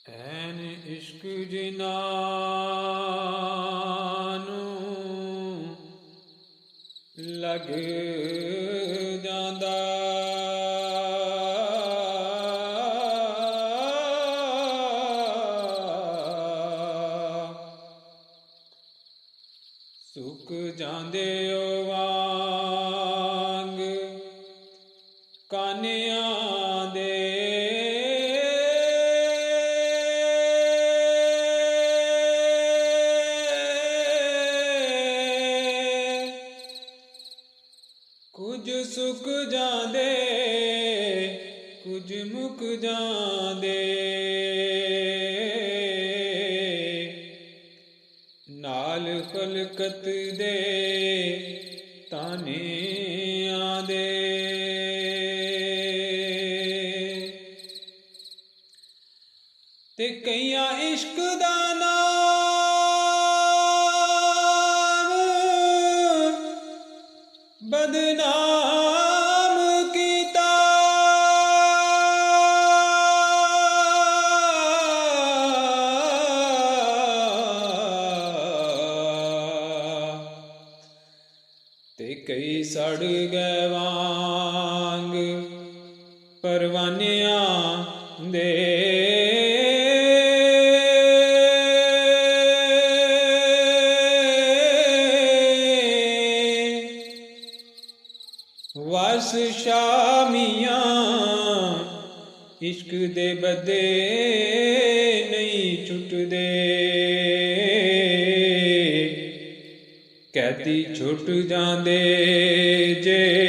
ਐਨ ਇਸ਼ਕ ਜਿਨ੍ਹਾਂ ਨੂੰ ਲੱਗ ਜਾਂਦਾ ਸੁੱਕ ਜਾਂਦੇ ਓ ਵਾਂਗ ਕਾਨਿਆਂ ਦੇ ਕੁਝ ਸੁੱਕ ਜਾਂਦੇ ਕੁਝ ਮੁੱਕ ਜਾਂਦੇ ਨਾਲ ਖਲਕਤ ਦੇ ਤਾਨਿਆਂ ਦੇ ਤੇ ਕਈਆਂ ਇਸ਼ਕ ਦਾ ਬਦਨਾਮ ਕੀਤਾ ਤੇ ਕਈ ਸੜ ਗਏ ਵਾਂਗ ਪਰਵਾਨਿਆਂ ਦੇ ਵਸ ਸ਼ਾਮੀਆਂ ਇਸ਼ਕ ਦੇ ਬੱਦੇ ਨਹੀਂ ਛੁੱਟਦੇ ਕੈਦੀ ਛੁੱਟ ਜਾਂਦੇ ਜੇ